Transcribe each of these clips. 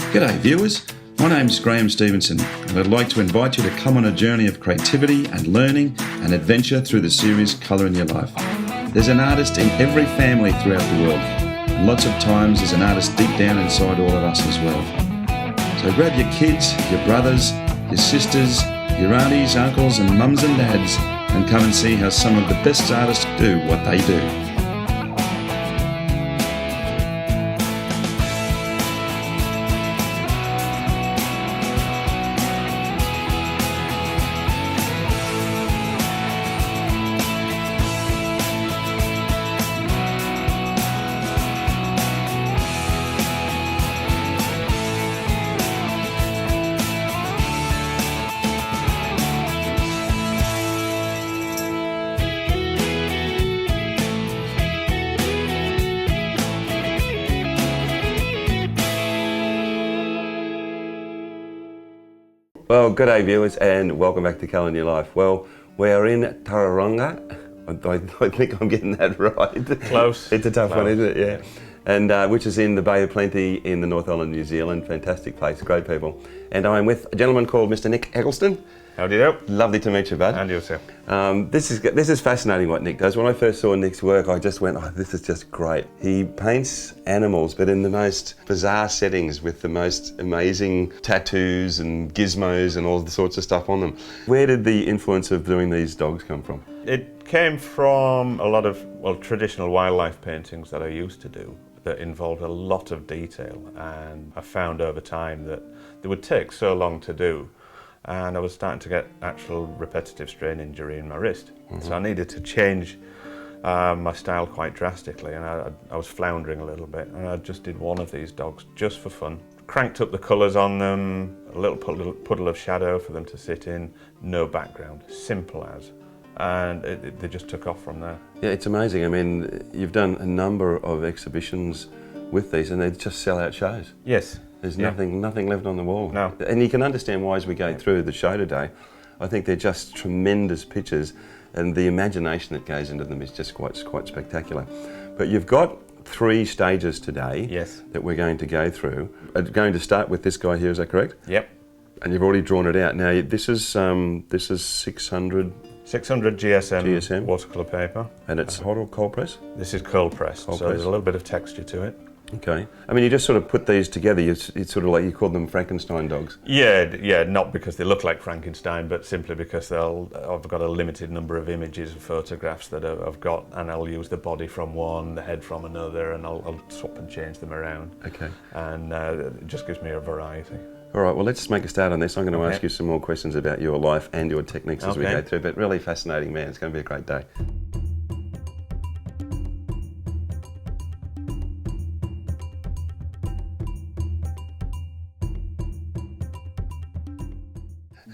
G'day viewers, my name's Graham Stevenson and I'd like to invite you to come on a journey of creativity and learning and adventure through the series Colour in Your Life. There's an artist in every family throughout the world, and lots of times there's an artist deep down inside all of us as well. So grab your kids, your brothers, your sisters, your aunties, uncles and mums and dads and come and see how some of the best artists do what they do. Well, good day viewers and welcome back to Colour in Your Life. Well, we're in Tauranga. I think I'm getting that right. Close. It's a tough one, isn't it? Yeah. And which is in the Bay of Plenty in the North Island, New Zealand. Fantastic place, great people. And I'm with a gentleman called Mr. Nick Eggleston. Howdy do. Lovely to meet you, bud. And yourself. This is fascinating what Nick does. When I first saw Nick's work, I just went, oh, this is just great. He paints animals, but in the most bizarre settings with the most amazing tattoos and gizmos and all the sorts of stuff on them. Where did the influence of doing these dogs come from? It came from a lot of, traditional wildlife paintings that I used to do that involved a lot of detail, and I found over time that they would take so long to do, and I was starting to get actual repetitive strain injury in my wrist. So I needed to change my style quite drastically, and I was floundering a little bit, and I just did one of these dogs just for fun. Cranked up the colours on them, a little puddle of shadow for them to sit in, no background, simple as. And they just took off from there. Yeah, it's amazing. I mean, you've done a number of exhibitions with these and they just sell out shows. Yes. There's nothing left on the wall. No. And you can understand why as we go through the show today. I think they're just tremendous pictures and the imagination that goes into them is just quite spectacular. But you've got 3 stages today that we're going to go through. I'm going to start with this guy here, is that correct? Yep. And you've already drawn it out. Now this is 600 GSM watercolour paper. And it's hot or cold press? This is cold pressed, so there's a little bit of texture to it. Okay. I mean, you just sort of put these together, it's sort of like you call them Frankenstein dogs. Yeah, not because they look like Frankenstein, but simply because I've got a limited number of images and photographs that I've got, and I'll use the body from one, the head from another, and I'll swap and change them around. Okay. And it just gives me a variety. All right, well, let's make a start on this. I'm going to ask you some more questions about your life and your techniques as we go through, but really fascinating, man. It's going to be a great day.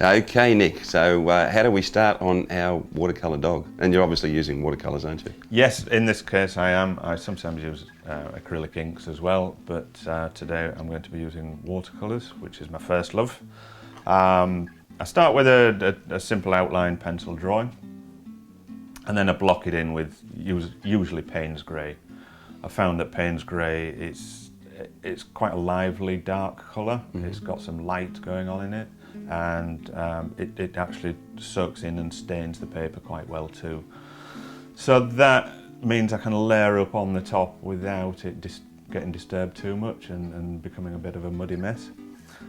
Okay, Nick, so how do we start on our watercolour dog? And you're obviously using watercolours, aren't you? Yes, in this case I am. I sometimes use acrylic inks as well, but today I'm going to be using watercolours, which is my first love. I start with a simple outline pencil drawing, and then I block it in with usually Payne's Grey. I found that Payne's Grey it's quite a lively dark colour. It's got some light going on in it, and it actually soaks in and stains the paper quite well too. So that means I can layer up on the top without it getting disturbed too much and becoming a bit of a muddy mess.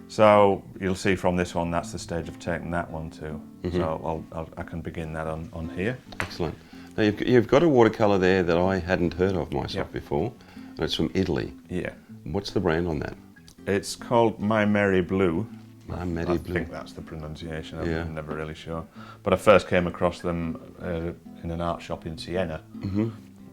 So you'll see from this one, that's the stage of taking that one too. So I can begin that on here. Excellent. Now you've got a watercolour there that I hadn't heard of myself before, and it's from Italy. Yeah. What's the brand on that? It's called My Merry Blue. My Merry Blue. I think that's the pronunciation, I'm never really sure. But I first came across them in an art shop in Siena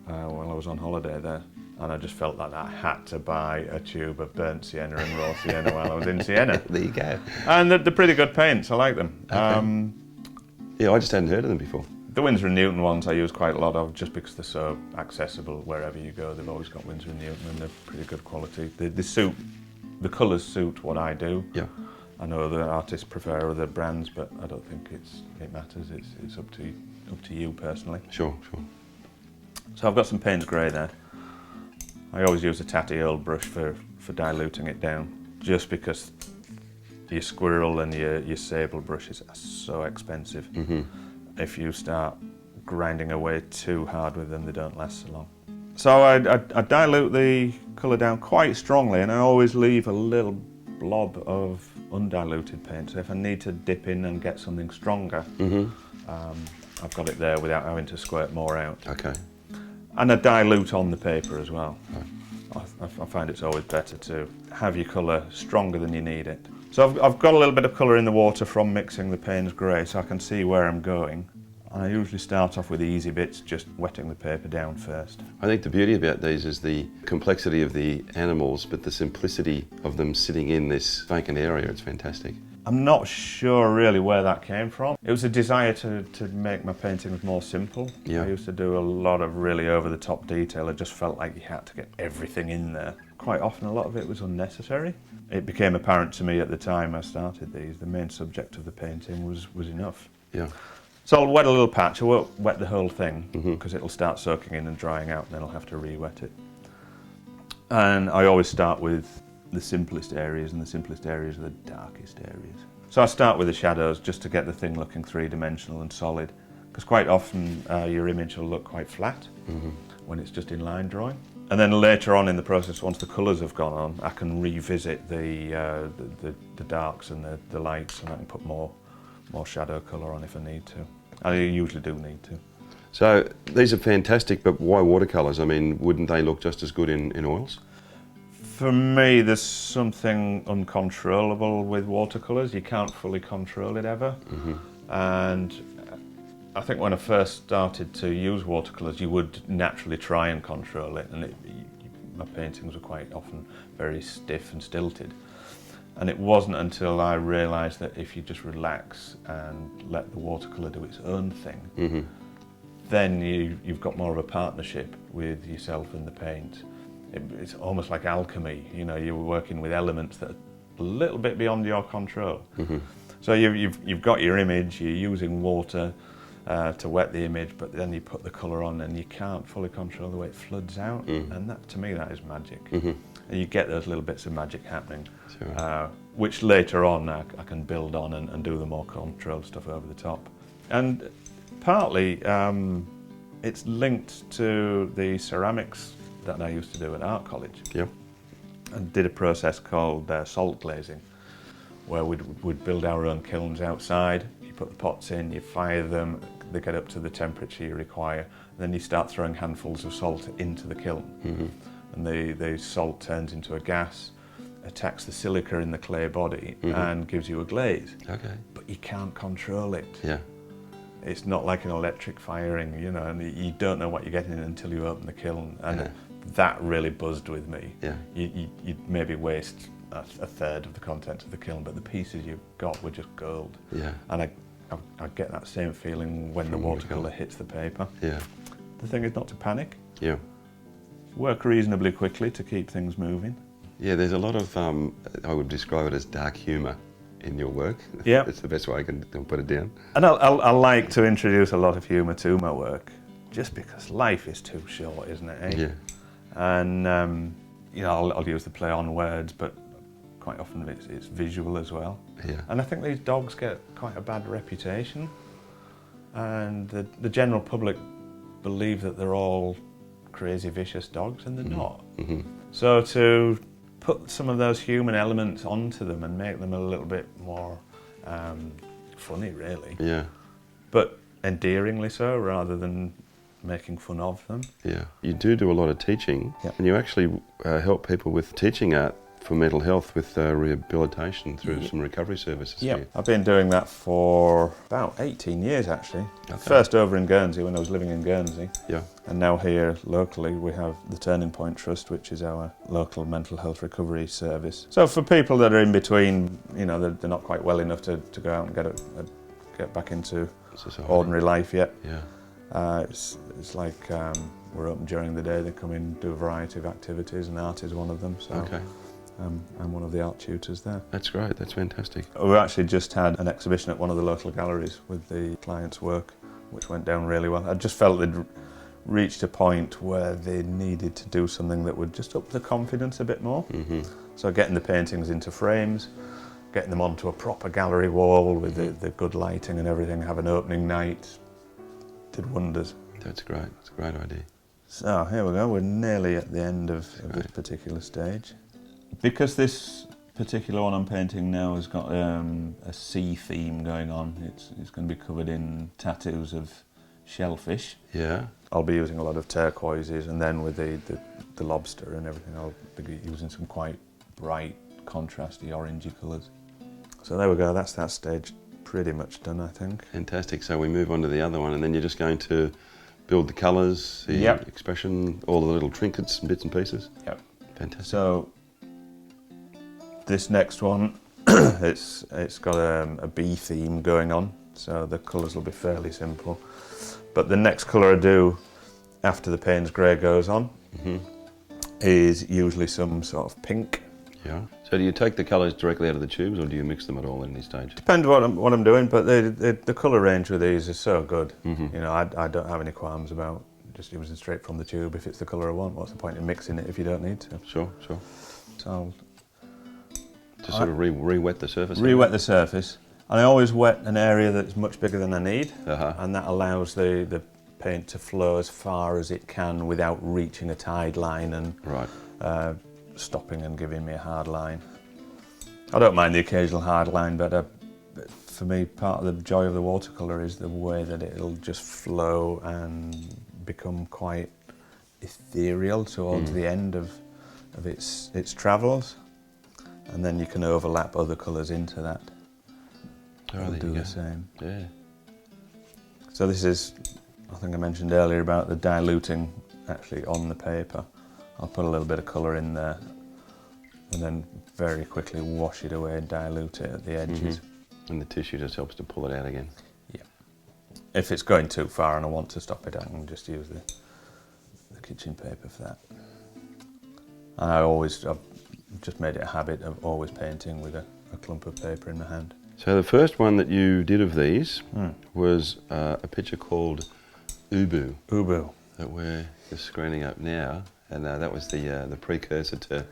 while I was on holiday there. And I just felt like I had to buy a tube of burnt sienna and raw sienna while I was in Siena. There you go. And they're pretty good paints, I like them. Okay. Yeah, I just hadn't heard of them before. The Winsor & Newton ones I use quite a lot of just because they're so accessible wherever you go. They've always got Winsor & Newton and they're pretty good quality. The colours suit what I do. Yeah. I know other artists prefer other brands, but I don't think it matters. It's up to you personally. Sure. So I've got some Payne's Grey there. I always use a tatty old brush for diluting it down just because your squirrel and your sable brushes are so expensive. If you start grinding away too hard with them, they don't last so long. So I dilute the colour down quite strongly, and I always leave a little blob of undiluted paint. So if I need to dip in and get something stronger, I've got it there without having to squirt more out. Okay. And I dilute on the paper as well. I find it's always better to have your colour stronger than you need it. So I've got a little bit of colour in the water from mixing the Payne's grey, so I can see where I'm going. And I usually start off with the easy bits, just wetting the paper down first. I think the beauty about these is the complexity of the animals, but the simplicity of them sitting in this vacant area. It's fantastic. I'm not sure really where that came from. It was a desire to make my paintings more simple. Yeah. I used to do a lot of really over-the-top detail. It just felt like you had to get everything in there. Quite often a lot of it was unnecessary. It became apparent to me at the time I started these, the main subject of the painting was enough. Yeah. So I'll wet a little patch. I won't wet the whole thing because it'll start soaking in and drying out, and then I'll have to re-wet it. And I always start with the simplest areas, and the simplest areas are the darkest areas. So I start with the shadows just to get the thing looking three-dimensional and solid, because quite often your image will look quite flat when it's just in line drawing. And then later on in the process, once the colours have gone on, I can revisit the darks and the lights, and I can put more shadow colour on if I need to. I usually do need to. So these are fantastic, but why watercolours? I mean, wouldn't they look just as good in oils? For me, there's something uncontrollable with watercolours. You can't fully control it ever. And I think when I first started to use watercolours, you would naturally try and control it, and my paintings were quite often very stiff and stilted. And it wasn't until I realised that if you just relax and let the watercolour do its own thing, then you've got more of a partnership with yourself and the paint. It's almost like alchemy, you know, you're working with elements that are a little bit beyond your control. So you've got your image, you're using water to wet the image, but then you put the colour on and you can't fully control the way it floods out, and that, to me, that is magic. And you get those little bits of magic happening, which later on I can build on and do the more controlled stuff over the top. And partly it's linked to the ceramics that I used to do at art college. Yeah. I did a process called salt glazing, where we'd build our own kilns outside. You put the pots in, you fire them, they get up to the temperature you require, and then you start throwing handfuls of salt into the kiln. And the salt turns into a gas, attacks the silica in the clay body, and gives you a glaze. Okay. But you can't control it. Yeah. It's not like an electric firing, you know, and you don't know what you're getting until you open the kiln. And that really buzzed with me. Yeah. You'd maybe waste a third of the contents of the kiln, but the pieces you got were just gold. Yeah. And I get that same feeling when the watercolour hits the paper. Yeah. The thing is not to panic. Yeah. Work reasonably quickly to keep things moving. Yeah, there's a lot of, I would describe it as dark humour in your work. Yeah. That's the best way I can put it down. And I like to introduce a lot of humour to my work, just because life is too short, isn't it? Eh? Yeah. And you know, I'll use the play on words, but quite often it's visual as well. Yeah. And I think these dogs get quite a bad reputation, and the general public believe that they're all crazy, vicious dogs, and they're not. So to put some of those human elements onto them and make them a little bit more funny, really. Yeah. But endearingly so, rather than making fun of them. Yeah. You do a lot of teaching, and you actually help people with teaching art for mental health with rehabilitation through some recovery services. Yeah, here. I've been doing that for about 18 years actually. Okay. First over in Guernsey when I was living in Guernsey. Yeah. And now here locally we have the Turning Point Trust, which is our local mental health recovery service. So for people that are in between, you know, they're not quite well enough to go out and get back into Society. ordinary life yet. Yeah. It's like we're open during the day. They come in, do a variety of activities, and art is one of them. So Okay. I'm one of the art tutors there. That's great. That's fantastic. We actually just had an exhibition at one of the local galleries with the client's work, which went down really well. I just felt they'd reached a point where they needed to do something that would just up the confidence a bit more. So getting the paintings into frames, getting them onto a proper gallery wall with the good lighting and everything, have an opening night, did wonders. That's great. That's a great idea. So here we go, we're nearly at the end of this particular stage. Because this particular one I'm painting now has got a sea theme going on, it's going to be covered in tattoos of shellfish. Yeah. I'll be using a lot of turquoises, and then with the lobster and everything, I'll be using some quite bright, contrasty, orangey colours. So there we go, that's that stage pretty much done, I think. Fantastic. So we move on to the other one, and then you're just going to build the colours, the expression, all the little trinkets and bits and pieces. Yep. Fantastic. So this next one, it's got a bee theme going on, so the colours will be fairly simple. But the next colour I do after the Payne's Grey goes on is usually some sort of pink. Yeah. So do you take the colours directly out of the tubes, or do you mix them at all at any stage? Depends what I'm doing, but the colour range with these is so good. You know, I don't have any qualms about just using straight from the tube if it's the colour I want. What's the point in mixing it if you don't need to? Sure, sure. So I'll just sort of re-wet the surface? Re-wet the surface. And I always wet an area that's much bigger than I need, and that allows the paint to flow as far as it can without reaching a tide line and stopping and giving me a hard line. I don't mind the occasional hard line, but for me, part of the joy of the watercolour is the way that it'll just flow and become quite ethereal towards the end of its travels, and then you can overlap other colours into that. I'll do the same. Yeah. So this is, I think I mentioned earlier about the diluting actually on the paper. I'll put a little bit of colour in there and then very quickly wash it away and dilute it at the edges. And the tissue just helps to pull it out again. Yeah. If it's going too far and I want to stop it, I can just use the kitchen paper for that. And I've just made it a habit of always painting with a clump of paper in my hand. So the first one that you did of these was a picture called Ubu. Ubu. That we're just screening up now, and that was the precursor to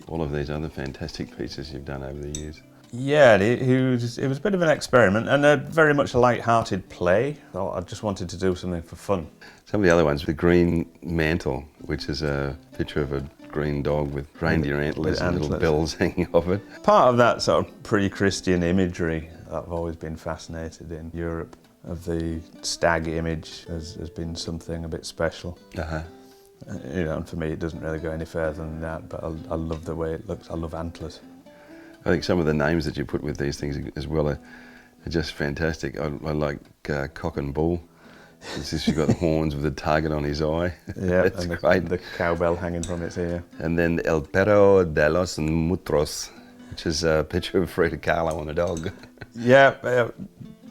all of these other fantastic pieces you've done over the years. Yeah, it was a bit of an experiment and very much a light-hearted play. I just wanted to do something for fun. Some of the other ones, the green mantle, which is a picture of a green dog with reindeer antlers and little bells hanging off it. Part of that sort of pre-Christian imagery that I've always been fascinated in Europe, of the stag image has been something a bit special. You know, and for me it doesn't really go any further than that, but I love the way it looks. I love antlers. I think some of the names that you put with these things as well are just fantastic. I like Cock and Bull. It's just you've got the horns with a target on his eye. Yeah, that's and great. The cowbell hanging from its ear. And then El Perro de los Mutros, which is a picture of Frida Kahlo on a dog. Yeah,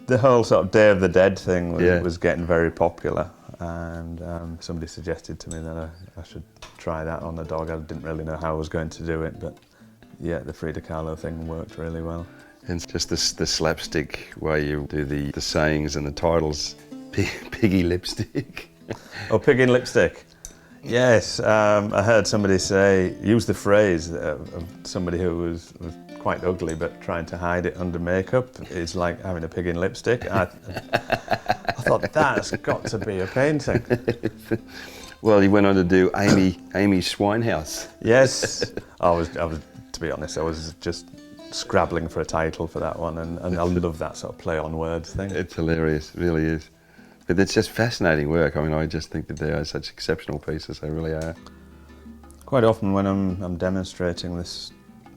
the whole sort of Day of the Dead thing was getting very popular, and somebody suggested to me that I should try that on a dog. I didn't really know how I was going to do it, but yeah, the Frida Kahlo thing worked really well. And it's just the slapstick way you do the sayings and the titles. Piggy lipstick. Oh, pig in lipstick. Yes, I heard somebody use the phrase of somebody who was quite ugly but trying to hide it under makeup. It's like having a pig in lipstick. I thought that's got to be a painting. Well, you went on to do Amy Swinehouse. Yes, I was. To be honest, I was just scrabbling for a title for that one, and I love that sort of play on words thing. It's hilarious, it really is. But it's just fascinating work. I mean, I just think that they are such exceptional pieces. They really are. Quite often when I'm demonstrating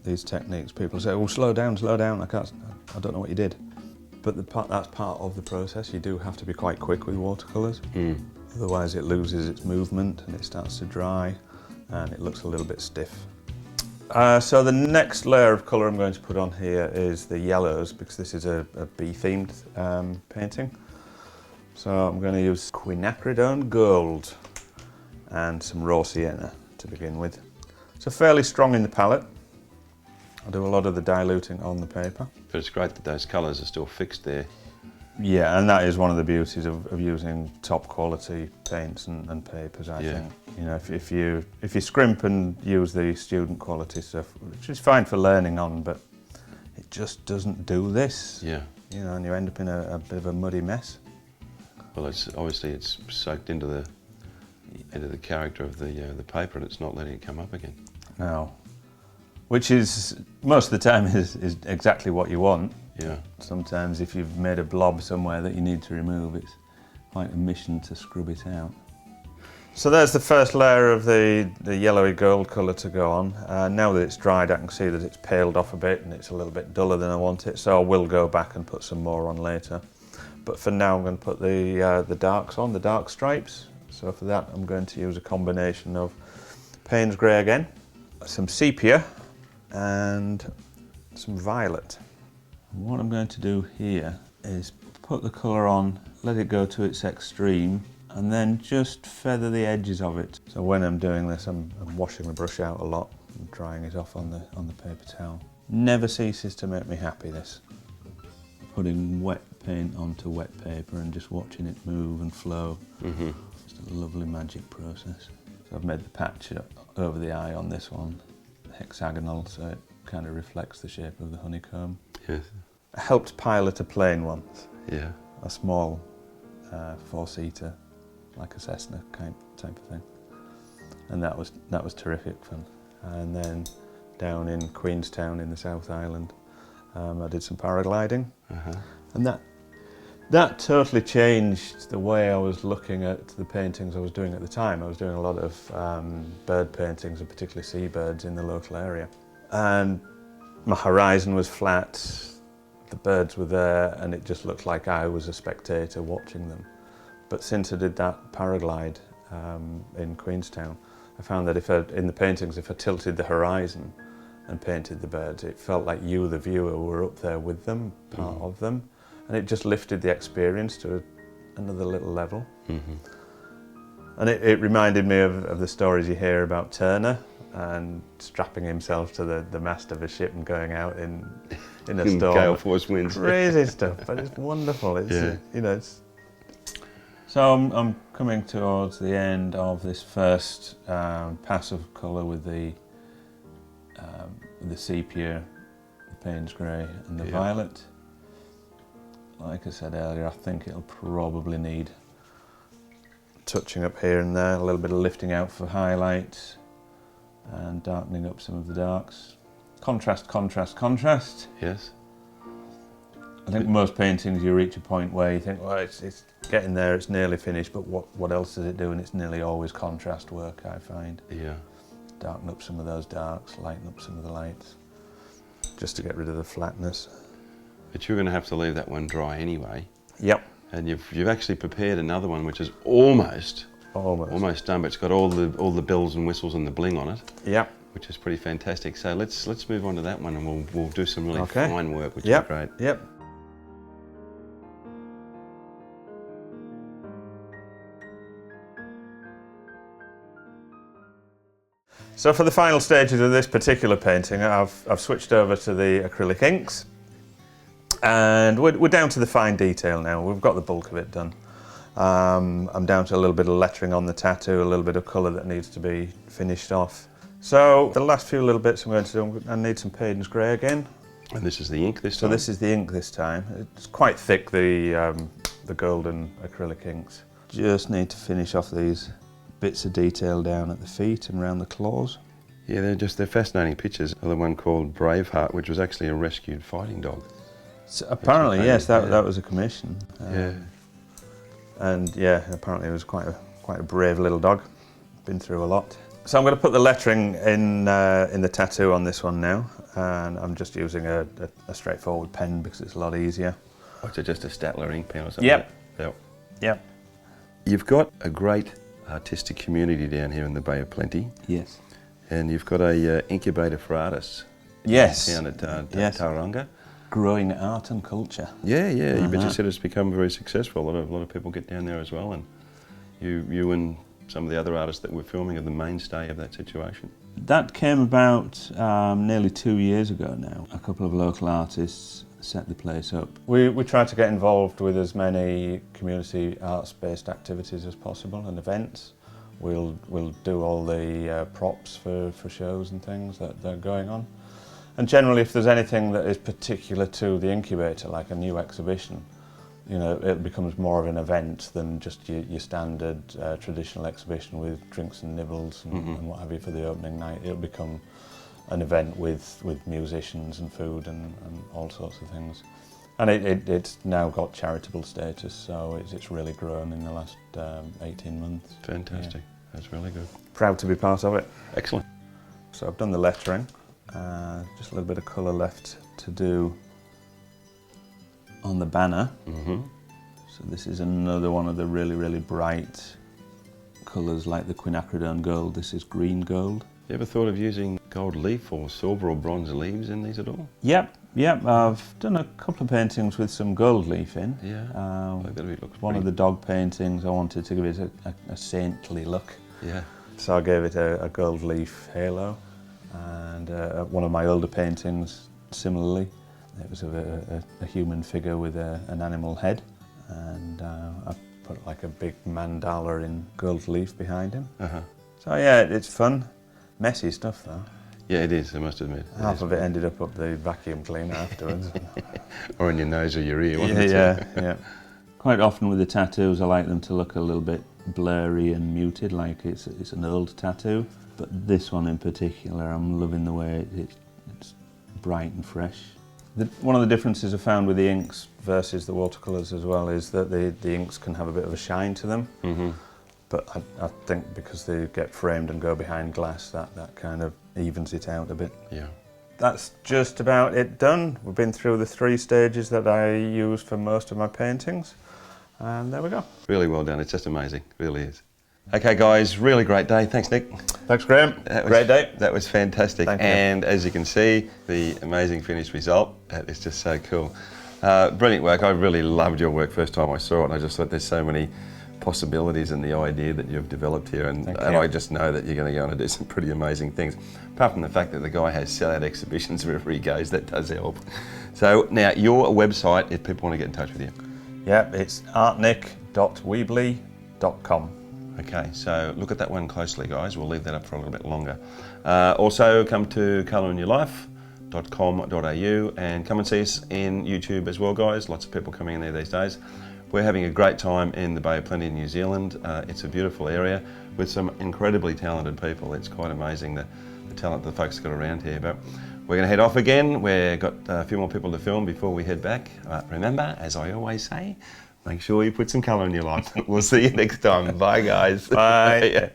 these techniques, people say, "Oh, slow down, slow down. I don't know what you did." But that's part of the process. You do have to be quite quick with watercolours. Otherwise, it loses its movement and it starts to dry, and it looks a little bit stiff. So the next layer of colour I'm going to put on here is the yellows, because this is a bee-themed painting. So I'm going to use quinacridone gold and some raw sienna to begin with. So fairly strong in the palette. I do a lot of the diluting on the paper. But it's great that those colours are still fixed there. Yeah, and that is one of the beauties of using top quality paints and papers, I think. You know, if you scrimp and use the student quality stuff, which is fine for learning on, but it just doesn't do this. Yeah. You know, and you end up in a bit of a muddy mess. Well, it's soaked into the character of the paper, and it's not letting it come up again. No. Which is, most of the time, is exactly what you want. Yeah. Sometimes if you've made a blob somewhere that you need to remove, it's quite a mission to scrub it out. So there's the first layer of the yellowy gold colour to go on. Now that it's dried, I can see that it's paled off a bit and it's a little bit duller than I want it, so I will go back and put some more on later. But for now I'm going to put the darks on, the dark stripes. So for that I'm going to use a combination of Payne's Grey again, some sepia and some violet. What I'm going to do here is put the colour on, let it go to its extreme, and then just feather the edges of it. So when I'm doing this, I'm washing the brush out a lot and drying it off on the paper towel. Never ceases to make me happy, this. Putting wet paint onto wet paper and just watching it move and flow. Mm-hmm. Just a lovely magic process. So I've made the patch over the eye on this one, hexagonal, so it kind of reflects the shape of the honeycomb. Yes. I helped pilot a plane once. Yeah. A small four-seater, like a Cessna type of thing, and that was terrific fun. And then down in Queenstown in the South Island, I did some paragliding, and that totally changed the way I was looking at the paintings I was doing at the time. I was doing a lot of bird paintings, and particularly seabirds in the local area, and my horizon was flat, the birds were there, and it just looked like I was a spectator watching them. But since I did that paraglide in Queenstown, I found that in the paintings, if I tilted the horizon and painted the birds, it felt like you, the viewer, were up there with them, part of them, and it just lifted the experience to another little level. Mm-hmm. And it reminded me of the stories you hear about Turner and strapping himself to the mast of a ship and going out in a storm. Gale force winds. Crazy stuff, but it's wonderful. It's So I'm coming towards the end of this first pass of colour with the sepia, the Payne's Grey and the violet. Like I said earlier, I think it'll probably need touching up here and there, a little bit of lifting out for highlights and darkening up some of the darks. Contrast, contrast, contrast. Yes. I think most paintings you reach a point where you think, well, it's getting there, it's nearly finished, but what else does it do? And it's nearly always contrast work, I find. Yeah. Darken up some of those darks, lighten up some of the lights, just to get rid of the flatness. But you're going to have to leave that one dry anyway. Yep. And you've actually prepared another one which is almost done, but it's got all the bells and whistles and the bling on it. Yep. Which is pretty fantastic. So let's move on to that one, and we'll do some really fine work, which is great. Yep. So for the final stages of this particular painting, I've switched over to the acrylic inks, and we're down to the fine detail now. We've got the bulk of it done. I'm down to a little bit of lettering on the tattoo, a little bit of colour that needs to be finished off. So the last few little bits I'm going to do, I need some Payne's Grey again. And this is the ink this time? So this is the ink this time. It's quite thick, the golden acrylic inks. Just need to finish off these bits of detail down at the feet and around the claws. Yeah, they're fascinating pictures. The one called Braveheart, which was actually a rescued fighting dog. So apparently, yes, that was a commission. Yeah. And yeah, apparently it was quite a brave little dog. Been through a lot. So I'm going to put the lettering in the tattoo on this one now, and I'm just using a straightforward pen because it's a lot easier. Oh, so just a Statler ink pen or something? Yep. Yep. You've got a great artistic community down here in the Bay of Plenty. Yes. And you've got a incubator for artists. Yes. Down at Tauranga. Growing art and culture. Yeah. But you said it's become very successful. A lot of people get down there as well, and you and some of the other artists that we're filming are the mainstay of that situation. That came about nearly 2 years ago now. A couple of local artists set the place up. We try to get involved with as many community arts-based activities as possible and events. We'll do all the props for shows and things that are going on. And generally, if there's anything that is particular to the incubator, like a new exhibition, you know, it becomes more of an event than just your standard traditional exhibition with drinks and nibbles and what have you for the opening night. It'll become an event with musicians and food and all sorts of things. And it's now got charitable status, so it's really grown in the last 18 months. Fantastic. Yeah. That's really good. Proud to be part of it. Excellent. So I've done the lettering, just a little bit of colour left to do on the banner. So this is another one of the really, really bright colours like the quinacridone gold. This is green gold. You ever thought of using gold leaf or silver or bronze leaves in these at all? Yep. I've done a couple of paintings with some gold leaf in. Yeah. That looks One of the dog paintings, I wanted to give it a saintly look. Yeah. So I gave it a gold leaf halo, and one of my older paintings, similarly, it was of a human figure with an animal head, and I put like a big mandala in gold leaf behind him. So yeah, it's fun. Messy stuff though. Yeah, it is, I must admit. Half of it ended up the vacuum cleaner afterwards. Or in your nose or your ear, wasn't it? Yeah. Quite often with the tattoos, I like them to look a little bit blurry and muted, like it's an old tattoo. But this one in particular, I'm loving the way it's bright and fresh. One of the differences I found with the inks versus the watercolours as well is that the inks can have a bit of a shine to them. But I think because they get framed and go behind glass, that kind of evens it out a bit. Yeah. That's just about it done. We've been through the 3 stages that I use for most of my paintings, and there we go. Really well done. It's just amazing. It really is. Okay, guys, really great day. Thanks, Nick. Thanks, Graham. Great day. That was fantastic. Thank you. And as you can see, the amazing finished result. That is just so cool. Brilliant work. I really loved your work first time I saw it, and I just thought there's so many possibilities in the idea that you've developed here, and I just know that you're going to go on and do some pretty amazing things. Apart from the fact that the guy has sellout exhibitions wherever he goes, that does help. So now, your website, if people want to get in touch with you. Yeah, it's artnick.weebly.com. Okay, so look at that one closely, guys. We'll leave that up for a little bit longer. Also, come to colorinyourlife.com.au and come and see us in YouTube as well, guys. Lots of people coming in there these days. We're having a great time in the Bay of Plenty in New Zealand. It's a beautiful area with some incredibly talented people. It's quite amazing the talent the folks got around here. But we're going to head off again. We've got a few more people to film before we head back. Remember, as I always say, make sure you put some colour in your life. We'll see you next time. Bye, guys. Bye.